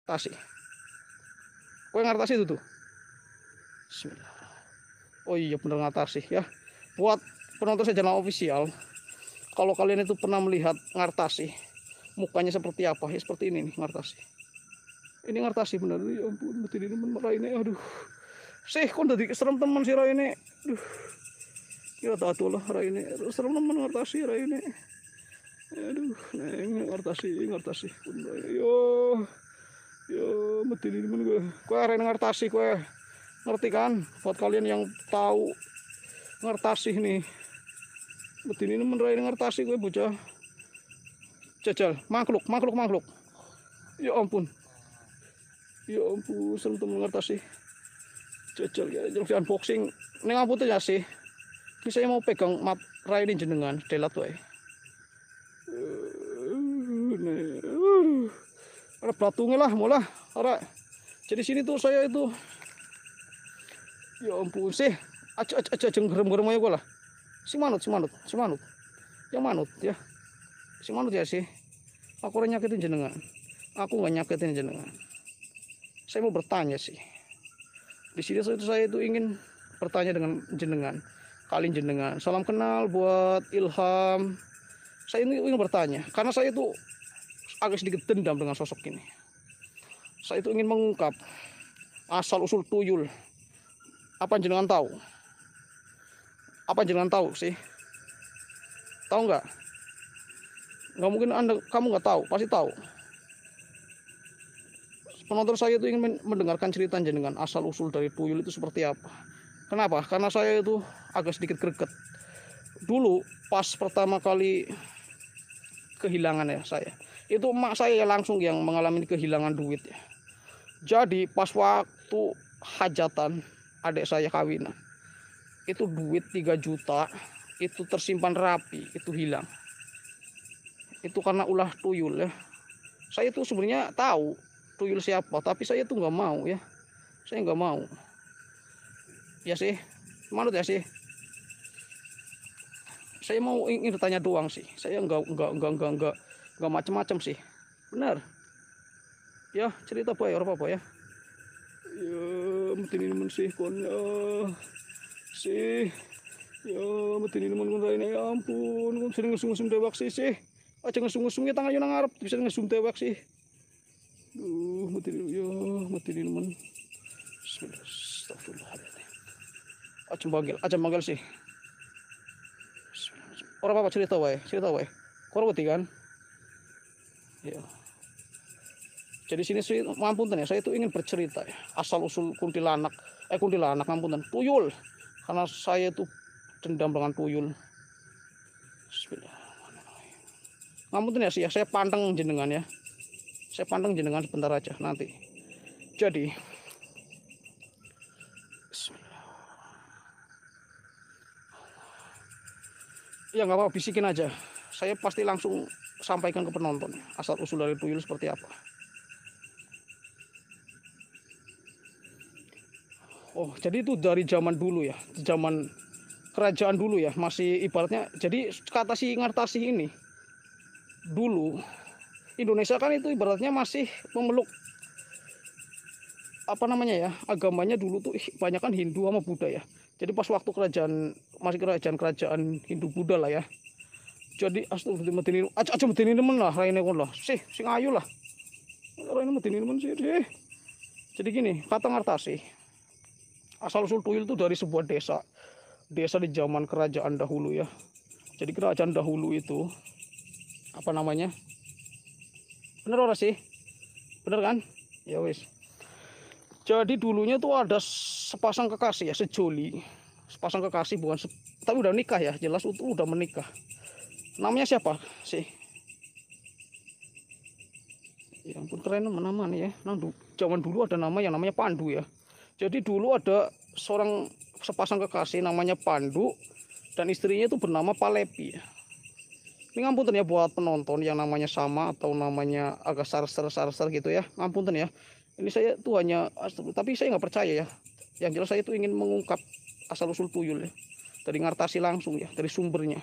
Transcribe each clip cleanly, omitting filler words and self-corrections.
ngartasi. Kowe ngartasi itu tuh. Bismillah. Oh iya bener ngartasi ya. Buat penonton channel official, kalau kalian itu pernah melihat ngartasi, mukanya seperti apa? Ya seperti ini nih ngartasi. Ini ngartasi bener. Ya ampun, mati ini merah ini. Aduh. Sih, kok udah serem teman si Rai ini. Aduh. Ya tahu lah Rai ini. Serem teman ngartasi Rai ini. Aduh, neng ngartasi. Yo. Yo, mati ini men gue. Kowe Rai ngartasi kowe. Ngerti kan? Buat kalian yang tahu ngartasi nih. Mati ini men Rai ngartasi kowe bocah. Jajal, makhluk. Ya ampun. Ya ampun, serem temen ngartasi. Jajal ya, di unboxing. Ini ngapunten ya sih. Ini saya mau pegang mat Rai ini jenengan, delat wae. Ada platungnya lah, mulah. Ada. Jadi sini tuh saya itu. Ya ampun sih. Aja gerem-gerem aja gue lah. Si manut. Yang manut ya. Si manut ya sih. Aku orang nyakitin jenengan. Aku nggak nyakitin jenengan. Saya mau bertanya sih. Di sini saya itu ingin bertanya dengan jenengan. Kalian jenengan. Salam kenal buat Ilham. Saya ini ingin bertanya. Karena saya itu agak sedikit dendam dengan sosok ini. Saya itu ingin mengungkap asal usul tuyul. Apa jenengan tahu? Apa jenengan tahu sih? Tahu nggak? Nggak mungkin kamu nggak tahu, pasti tahu. Penonton saya itu ingin mendengarkan cerita jenengan asal usul dari tuyul itu seperti apa. Kenapa? Karena saya itu agak sedikit greget. Dulu pas pertama kali kehilangan ya saya. Itu emak saya langsung yang mengalami kehilangan duit ya. Jadi pas waktu hajatan adik saya kawinan. Itu duit 3 juta itu tersimpan rapi, itu hilang. Itu karena ulah tuyul ya. Saya itu sebenarnya tahu tuyul siapa, tapi saya tuh nggak mau ya. Saya nggak mau. Ya sih, manut ya sih. Saya mau ingin bertanya doang sih. Saya nggak macam-macam sih. Benar. Ya cerita apa ya, apa ya. Ya mesti ini sih kon ya. Sih. Ya mesti ini kon ya ampun, kon sering ngesung-ngesung dewek sih. Aja ngesung-ngesungnya tangan yo nang ngarep bisa ngesung dewek sih. Mati ini men. Bismillah. Astagfirullahaladzim. Aja manggil sih. Orang apa cerita wae. Korban kan? Ya. Jadi sini sih mampunten ya, saya itu ingin bercerita ya. Asal usul kuntilanak mampunten. Tuyul. Karena saya itu dendam dengan tuyul. Bismillahirrahmanirrahim. Mampunten ya sih ya, saya panteng jenengan ya. Saya pandang jenengan sebentar aja nanti. Jadi ya nggak apa-apa, bisikin aja. Saya pasti langsung sampaikan ke penonton asal usul dari tuyul seperti apa. Oh, jadi itu dari zaman dulu ya, zaman kerajaan dulu ya, masih ibaratnya. Jadi kata si ngartasi ini dulu Indonesia kan itu ibaratnya masih memeluk apa namanya ya, agamanya dulu tuh banyak kan Hindu sama Buddha ya. Jadi pas waktu masih kerajaan Hindu Buddha lah ya. Jadi astagfirullahaladzim, aja medeni nemen lah raine kon lah. Sing ayu lah. Raine medeni nemen sih. Jadi gini, kata ngartasi. Asal usul tuyul itu dari sebuah desa. Desa di zaman kerajaan dahulu ya. Jadi kerajaan dahulu itu apa namanya? Bener ora sih? Bener kan? Ya wis. Jadi dulunya tuh ada sepasang kekasih ya, sejoli. Sepasang kekasih tapi udah nikah ya, jelas itu udah menikah. Namanya siapa sih? Ya ampun keren nama nih ya. Zaman dulu ada nama yang namanya Pandu ya. Jadi dulu ada sepasang kekasih namanya Pandu dan istrinya itu bernama Palepi ya. Ini ngapunten ya buat penonton yang namanya sama atau namanya agak sarser gitu ya. Ngapunten ya. Ini saya tuh hanya, tapi saya nggak percaya ya. Yang jelas saya tuh ingin mengungkap asal usul tuyul ya. Dari ngartasi langsung ya, dari sumbernya.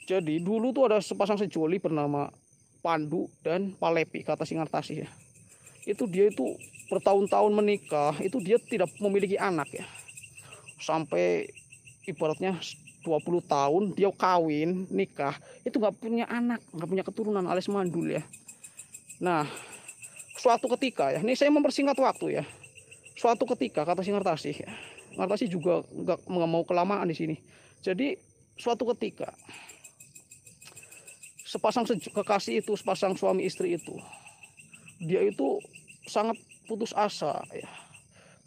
Jadi dulu tuh ada sepasang sejoli bernama Pandu dan Palepi kata si ngartasi ya. itu dia itu bertahun-tahun menikah, itu dia tidak memiliki anak ya. Sampai ibaratnya 20 tahun dia kawin, nikah, itu nggak punya anak, nggak punya keturunan alias mandul ya. Nah, suatu ketika ya, ini saya mempersingkat waktu ya. Suatu ketika kata si Ngartasi ya. Ngartasi juga nggak mau kelamaan di sini. Jadi suatu ketika sepasang kekasih itu, sepasang suami istri itu, dia itu sangat putus asa ya.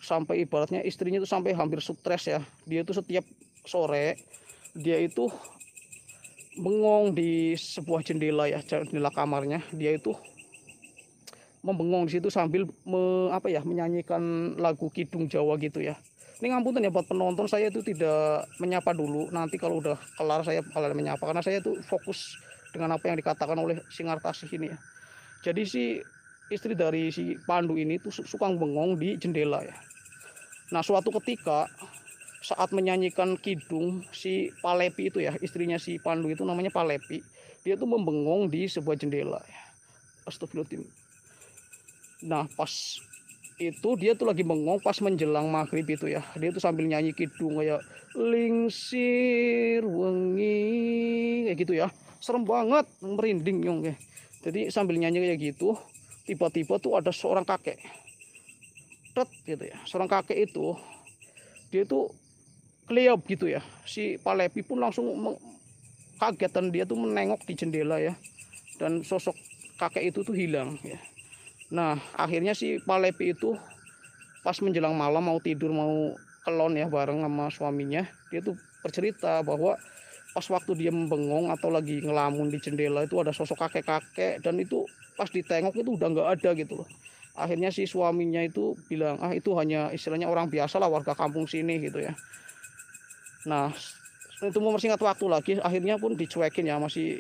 Sampai ibaratnya istrinya itu sampai hampir stres ya. Dia itu setiap sore dia itu bengong di sebuah jendela ya, jendela kamarnya. Dia itu membengong di situ sambil menyanyikan lagu kidung Jawa gitu ya. Ini ngapunten ya buat penonton, saya itu tidak menyapa dulu. Nanti kalau udah kelar saya bakal menyapa karena saya itu fokus dengan apa yang dikatakan oleh si Ngartasi ini ya. Jadi si istri dari si Pandu ini tuh suka bengong di jendela ya. Nah, suatu ketika saat menyanyikan kidung, si Palepi itu ya, istrinya si Pandu itu namanya Palepi, dia tuh membengong di sebuah jendela ya. Astagfirullahaladzim. Nah, pas itu dia tuh lagi bengong pas menjelang maghrib itu ya. Dia tuh sambil nyanyi kidung kayak lingsir wengi kayak gitu ya. Serem banget, merinding nyong ya. Jadi sambil nyanyi kayak gitu, tiba-tiba tuh ada seorang kakek. Tet gitu ya. Seorang kakek itu dia tuh keliap gitu ya. Si Palepi pun langsung kaget dan dia tuh menengok di jendela ya. Dan sosok kakek itu tuh hilang ya. Nah, akhirnya si Palepi itu pas menjelang malam mau tidur, mau kelon ya bareng sama suaminya, dia tuh bercerita bahwa pas waktu dia membengong atau lagi ngelamun di jendela itu ada sosok kakek-kakek, dan itu pas ditengok itu udah nggak ada gitu loh. Akhirnya si suaminya itu bilang, itu hanya istilahnya orang biasa lah, warga kampung sini gitu ya. Nah, itu mempersingkat waktu lagi, akhirnya pun dicuekin ya, masih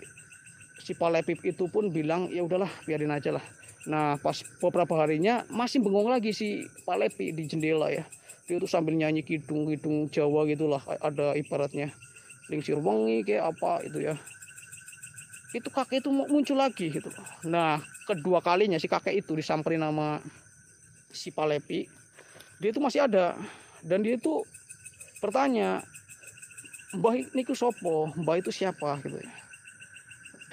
si Palepi itu pun bilang ya udahlah biarin aja lah. Nah, pas beberapa harinya masih bengong lagi si Palepi di jendela ya. Dia tuh sambil nyanyi kidung-kidung Jawa gitulah, ada ibaratnya lingsir wengi kayak apa itu ya. Itu kakek itu muncul lagi gitu. Nah, kedua kalinya si kakek itu disamperin sama si Palepi. Dia itu masih ada dan dia itu bertanya, "Mbah niku sopo? Mbah itu siapa?" gitu ya.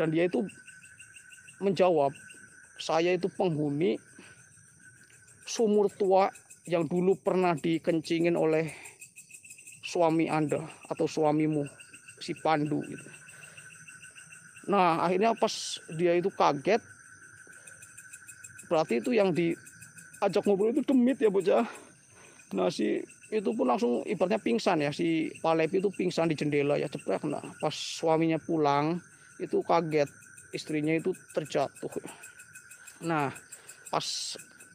Dan dia itu menjawab, "Saya itu penghuni sumur tua yang dulu pernah dikencingin oleh suami Anda atau suamimu, si Pandu." Gitu. Nah, akhirnya pas dia itu kaget, berarti itu yang diajak ngobrol itu demit ya bocah. Nah, si itu pun langsung ibaratnya pingsan ya, si Palepi itu pingsan di jendela ya, ceprek. Nah, pas suaminya pulang itu kaget, istrinya itu terjatuh. Nah, pas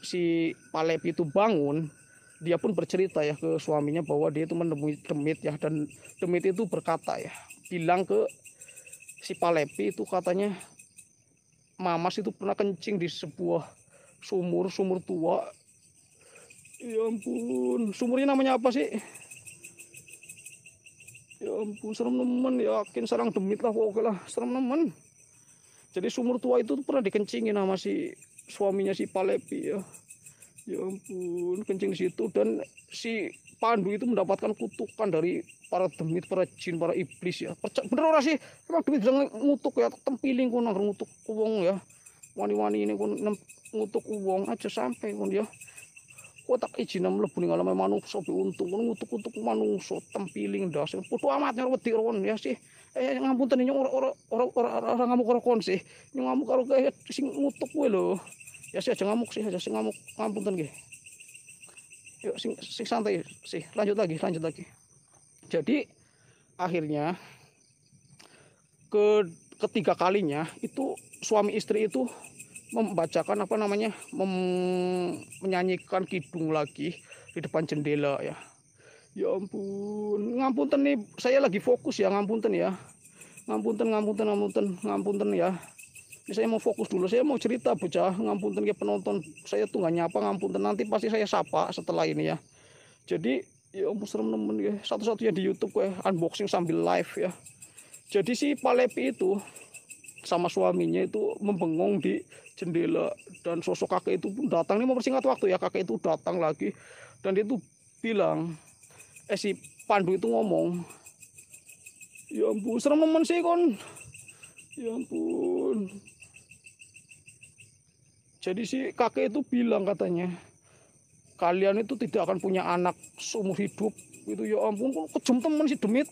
si Palepi itu bangun, dia pun bercerita ya ke suaminya bahwa dia itu menemui demit ya, dan demit itu berkata ya, bilang ke si Palepi itu katanya, Mamas itu pernah kencing di sebuah sumur tua. Ya ampun, sumurnya namanya apa sih? Ya ampun, serem nemen, yakin sarang demit lah pokoknya lah, serem nemen. Jadi sumur tua itu pernah dikencingin sama si suaminya si Palepi ya. Ya ampun, kencing di situ, dan si Pandu itu mendapatkan kutukan dari para demit, para jin, para iblis ya. Bener ora sih? Emang demit bisa ngutuk ya, tempiling kun ngutuk uang ya. Wani-wani ini kun ngutuk uang aja sampai kun ya. Kok tak izin mlebu ning alam manungsa be untung kun ngutuk-ngutuk manungsa, tempiling dasar. Podo amat nyer wedi ron ya sih. Ngapunten nyong ora ngamuk karo kon sih. Nyong ngamuk karo sing ngutuk kowe lho. Ya sih aja ngamuk sih, aja sing ngamuk, ngapunten nggih. Yuk sing santai sih, lanjut lagi. Jadi akhirnya ketiga kalinya itu suami istri itu membacakan menyanyikan kidung lagi di depan jendela ya. Ya ampun, ngapunten nih, saya lagi fokus ya, ngapunten ya. Ngapunten ya. Ini saya mau fokus dulu, saya mau cerita bocah, ngapunten ke penonton. Saya tuh nggak nyapa, ngapunten, nanti pasti saya sapa setelah ini ya. Jadi ya ampun serem nemen ya, satu-satunya di YouTube gue unboxing sambil live ya. Jadi si Palepi itu sama suaminya itu membengong di jendela, dan sosok kakek itu pun datang. Ini mempersingkat waktu ya, kakek itu datang lagi dan dia itu bilang, si Pandu itu ngomong, ya ampun serem nemen sih kon, ya ampun. Jadi si kakek itu bilang katanya, kalian itu tidak akan punya anak seumur hidup. Itu ya ampun, kok kejem temen si demit.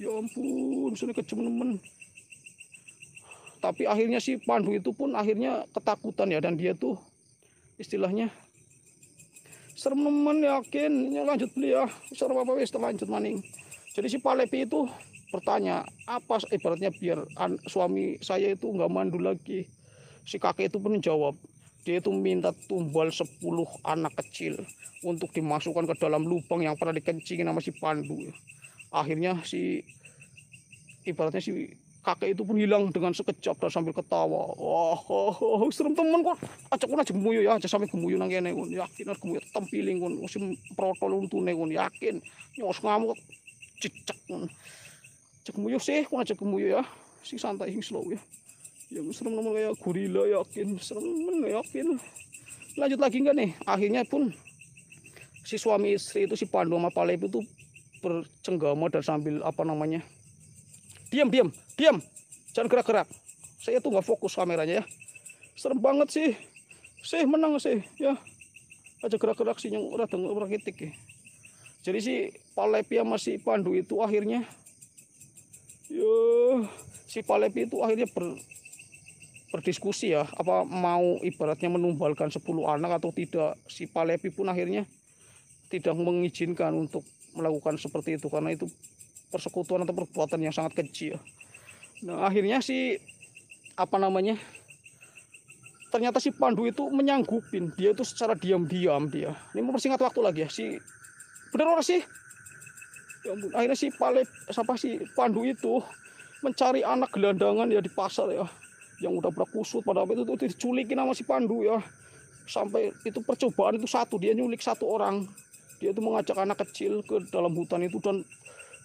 Ya ampun, sini kejem temen. Tapi akhirnya si Pandu itu pun akhirnya ketakutan ya, dan dia tuh istilahnya serem nemen, yakin ya lanjut beli ya, serem apa wis lanjut maning. Jadi si Palepi itu bertanya, apa ibaratnya biar suami saya itu nggak mandul lagi. Si kakek itu pun menjawab, dia itu minta tumbal 10 anak kecil untuk dimasukkan ke dalam lubang yang pernah dikencingin sama si Pandu. Akhirnya si ibaratnya si kakek itu pun hilang dengan sekejap dan sambil ketawa. Wah, serem temen kon. Acak kon aja gemuyu ya, aja sampe gemuyu nang kene kon. Yakin arep gemuyu tempiling kon, sing protol untune kon, yakin. Nyos ngamuk cicak kon. Cek gemuyu sih, kon aja gemuyu ya. Sing santai, sing slow ya. Ya serem temen kayak gorila, yakin. Serem temen, yakin. Lanjut lagi enggak nih? Akhirnya pun si suami istri itu, si Pandu sama Palepi itu bercenggama dan sambil apa namanya, diam, jangan gerak-gerak. Saya tuh nggak fokus kameranya ya. Serem banget sih. Menang sih ya. Aja gerak-gerak sih yang udah tengok rakitik ya. Jadi si Palepi sama si Pandu itu akhirnya, si Palepi itu akhirnya berdiskusi ya, apa mau ibaratnya menumbalkan 10 anak atau tidak. Si Palepi pun akhirnya tidak mengizinkan untuk melakukan seperti itu karena itu persekutuan atau perbuatan yang sangat keji ya. Nah akhirnya si apa namanya, ternyata si Pandu itu menyanggupin, dia itu secara diam-diam dia. Ini mempersingkat waktu lagi ya, si bener orang sih. Ya ampun, akhirnya si Pandu itu mencari anak gelandangan ya di pasar ya, yang udah berkusut pada itu diculikin sama si Pandu ya. Sampai itu percobaan itu satu, dia nyulik satu orang. Dia itu mengajak anak kecil ke dalam hutan itu dan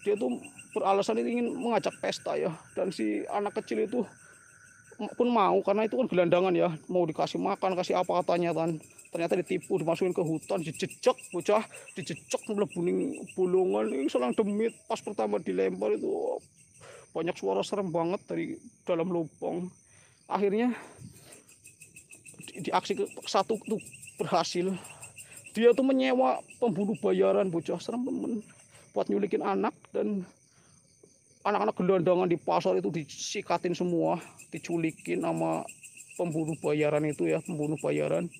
dia tuh beralasan ingin mengajak pesta ya, dan si anak kecil itu pun mau karena itu kan gelandangan ya, mau dikasih makan kasih apa katanya kan. Ternyata ditipu, dimasukin ke hutan, dijejak bocah, dijejak melebuning bolongan. Ini selang demit pas pertama dilempar itu banyak suara serem banget dari dalam lubang. Akhirnya di aksi satu itu berhasil. Dia tuh menyewa pembunuh bayaran, bocah serem temen, buat nyulikin anak, dan anak-anak gelandangan di pasar itu disikatin semua, diculikin sama pembunuh bayaran itu ya, pembunuh bayaran,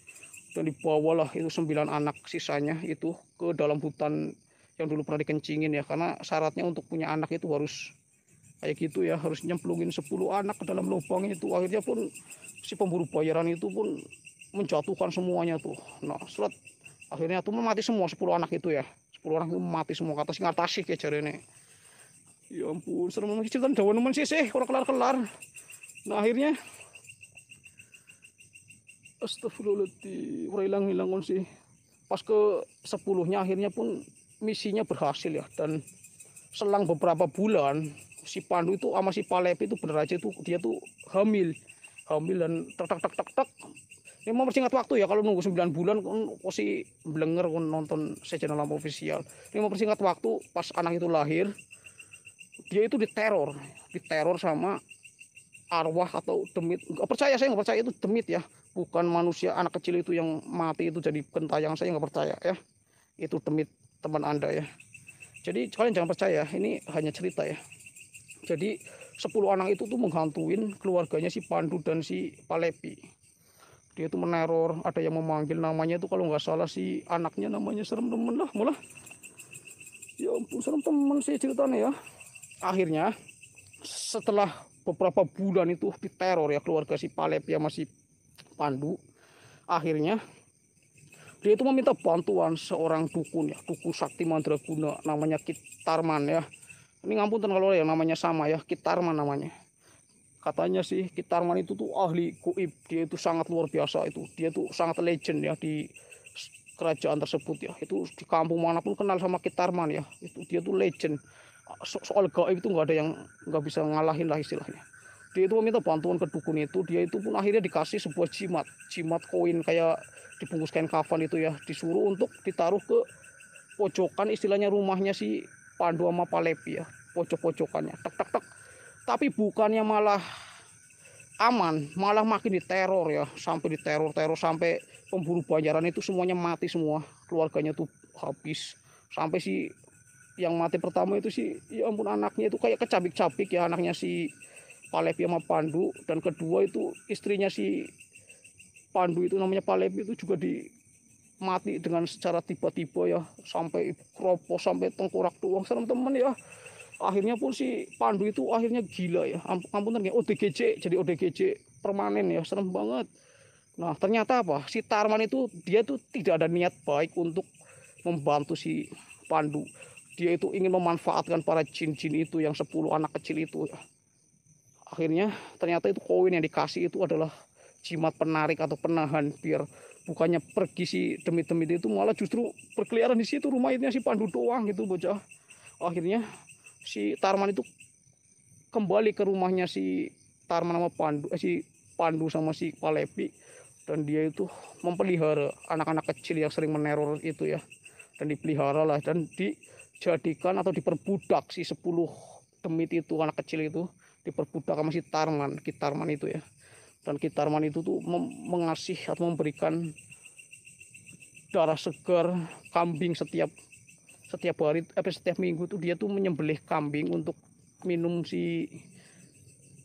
dan dibawalah itu 9 anak sisanya itu ke dalam hutan yang dulu pernah dikencingin ya, karena syaratnya untuk punya anak itu harus kayak gitu ya, harus nyemplungin 10 anak ke dalam lubang itu. Akhirnya pun si pemburu bayaran itu pun menjatuhkan semuanya tuh. Nah setelah akhirnya tuh mati semua 10 anak itu ya, 10 orang itu mati semua, kata si ngatasi kayak jarene. Ya ampun, serem banget cerita dawan nemen sih orang kelar-kelar. Nah akhirnya astagfirullahaladzim, orang hilang sih. Pas ke 10-nya akhirnya pun misinya berhasil ya, dan selang beberapa bulan si Pandu itu sama si Palepi itu bener aja tuh, dia tuh hamil dan tak. Ini mau persingkat waktu ya, kalau nunggu 9 bulan kok si blenger nonton channel Lampu Official. Ini mau persingkat waktu, pas anak itu lahir, dia itu diteror sama arwah atau demit. Nggak percaya, saya nggak percaya itu demit ya, bukan manusia. Anak kecil itu yang mati itu jadi gentayangan, saya nggak percaya ya, itu demit teman Anda ya. Jadi kalian jangan percaya, ini hanya cerita ya. Jadi 10 anak itu tuh menghantuin keluarganya si Pandu dan si Palepi. Dia itu meneror, ada yang memanggil namanya itu kalau nggak salah si anaknya namanya serem temen lah, malah. Ya ampun, serem temen sih ceritanya ya. Akhirnya setelah beberapa bulan itu diteror ya keluarga si Palepi sama si Pandu, akhirnya dia itu meminta bantuan seorang dukun ya, dukun sakti mandraguna namanya Kitarman ya. Ini ngapunten kalau yang namanya sama ya, Kitarman namanya. Katanya sih Kitarman itu tuh ahli goib, dia itu sangat luar biasa itu, dia tuh sangat legend ya di kerajaan tersebut ya. Itu di kampung manapun kenal sama Kitarman ya, itu dia tuh legend. Soal gaib itu nggak ada yang nggak bisa ngalahin lah istilahnya. Dia itu meminta bantuan ke dukun itu, dia itu pun akhirnya dikasih sebuah jimat koin kayak dibungkus kain kafan itu ya, disuruh untuk ditaruh ke pojokan istilahnya rumahnya si Pandu sama Palepi ya, pojok-pojokannya, tek tek tek. Tapi bukannya malah aman, malah makin diteror ya, sampai diteror sampai pemburu bayaran itu semuanya mati semua, keluarganya tuh habis. Sampai si yang mati pertama itu sih, ya ampun, anaknya itu kayak kecabik-cabik ya, anaknya si Palepi sama Pandu. Dan kedua itu istrinya si Pandu itu namanya Palepi itu juga mati dengan secara tiba-tiba ya, sampai kropos, sampai tengkorak doang, serem temen ya. Akhirnya pun si Pandu itu akhirnya gila ya, ampun ternyata ODGJ, jadi ODGJ permanen ya, serem banget. Nah ternyata apa, si Tarman itu dia tuh tidak ada niat baik untuk membantu si Pandu. Dia itu ingin memanfaatkan para jin-jin itu yang 10 anak kecil itu ya. Akhirnya ternyata itu koin yang dikasih itu adalah jimat penarik atau penahan, biar bukannya pergi si demit-demit itu malah justru berkeliaran di situ rumahnya si Pandu doang gitu bocah. Akhirnya si Tarman itu kembali ke rumahnya si Tarman sama si Pandu sama si Palepi, dan dia itu memelihara anak-anak kecil yang sering meneror itu ya, dan dipelihara lah dan dijadikan atau diperbudak si 10 demit itu, anak kecil itu diperbudak sama si Tarman, Kitarman itu ya. Dan Kitarman itu tuh mengasih atau memberikan darah segar kambing setiap hari, setiap minggu tuh dia tuh menyembelih kambing untuk minum si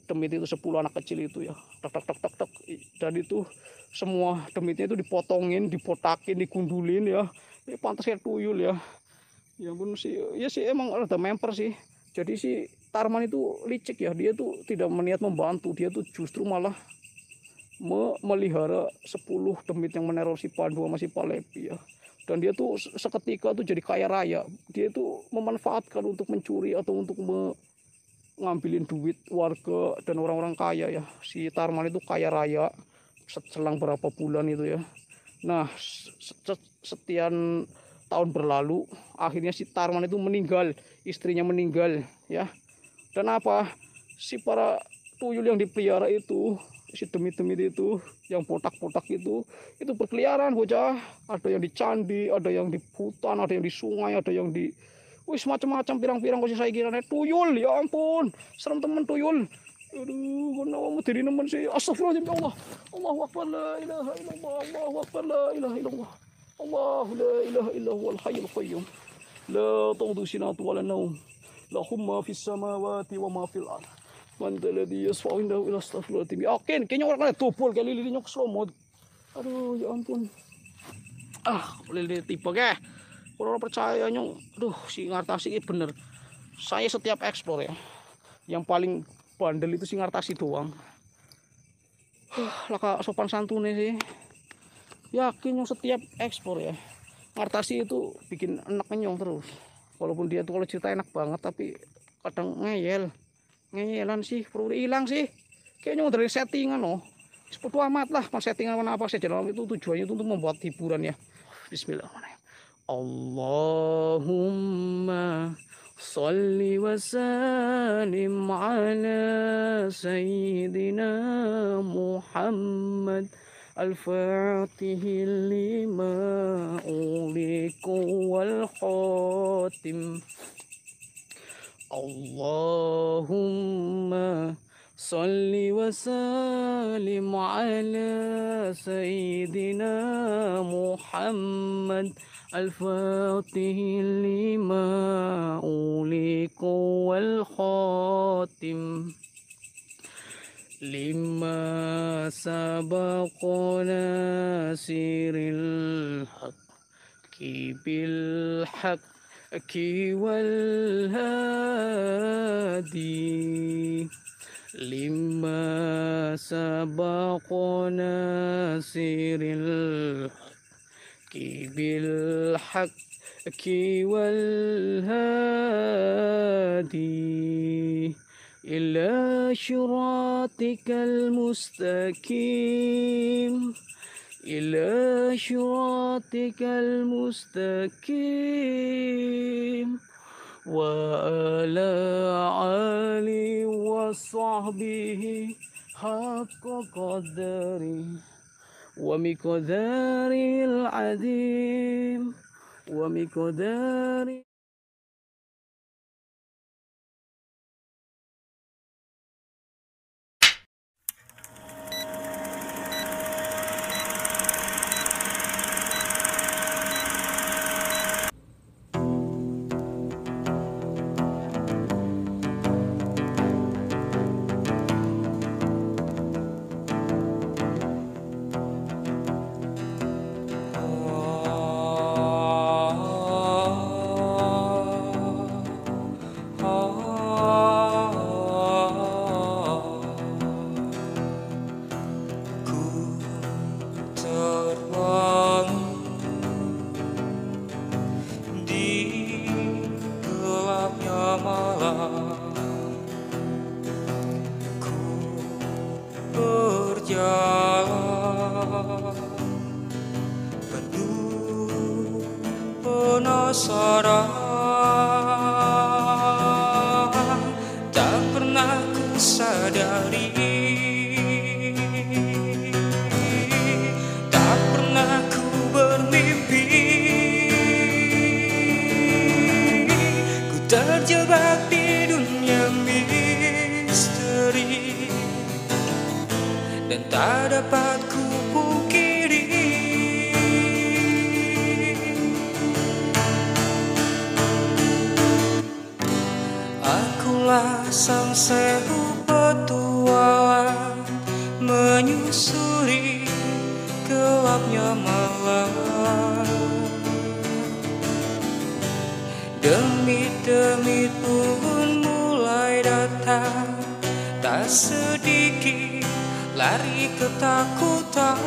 demit itu, 10 anak kecil itu ya, tek tek tek tek tek. Dan itu semua demitnya itu dipotongin, dipotakin, digundulin ya, ini pantas kayak tuyul ya. Ya pun sih, ya sih emang ada member sih. Jadi si Tarman itu licik ya, dia tuh tidak berniat membantu, dia tuh justru malah memelihara 10 demit yang meneror si Pandu sama si Palepi ya. Dan dia tuh seketika tuh jadi kaya raya. Dia tuh memanfaatkan untuk mencuri atau untuk ngambilin duit warga dan orang-orang kaya ya. Si Tarman itu kaya raya selang berapa bulan itu ya. Nah sekian tahun berlalu, akhirnya si Tarman itu meninggal, istrinya meninggal ya. Dan apa, si para tuyul yang dipelihara itu, si demit-demit itu yang botak-botak itu berkeliaran bocah. Ada yang di candi, ada yang di hutan, ada yang di sungai, ada yang di wis macam-macam, pirang-pirang kok saya kira tuyul. Ya ampun, serem temen tuyul. Aduh, kenapa diri nemen sih. Astagfirullahaladzim, ya Allah. Allahu akbar, la ilaha illallah. Allahu akbar, la ilaha illallah. Allahu la ilaha illallah al hayyul qayyum. La ta'udhu sinatu wa la naum. Lahum ma fis samawati wa ma fil ardh. Mandaladi yasfa'u indahu ila astaghfirullahaladzim. Yakin kayaknya orang kena topol kali lilinya keselomot. Aduh ya ampun. Lili tipe ke. Kalau percaya nyong, aduh si Ngartasi ini bener. Saya setiap eksplor ya, yang paling bandel itu si Ngartasi doang. Laka sopan santunnya sih. Yakin nyong setiap eksplor ya, Ngartasi itu bikin enak nyong terus. Walaupun dia tuh kalau cerita enak banget, tapi kadang ngeyelan sih, perlu hilang sih. Kayaknya dari settingan loh. Sepuluh amat lah, mau settingan apa saja dalam itu tujuannya itu untuk membuat hiburan ya. Bismillahirrahmanirrahim. Allahumma sholli wa sallim ala sayyidina Muhammad al-Fatih lima uliku wal khatim. Allahumma sholli wa sallim ala sayyidina Muhammad al-Fatih lima uliku wal khatim. Lima sabaqona siril haqqi bil haqqi wal hadi. Lima sabaqona siril haqqi bil haqqi wal hadi ila syiratikal mustaqim, ila syiratikal mustaqim, وعلى آله وصحبه حق قدره ومقدار العظيم ومقدار penuh penasaran, tak pernah ku sadari, tak pernah ku bermimpi, ku terjebak di dunia misteri dan tak dapat ku pungkiri. Akulah sang seru petualang, menyusuri gelapnya malam. Demit-demit pun mulai datang, tak sedikit lari ketakutan.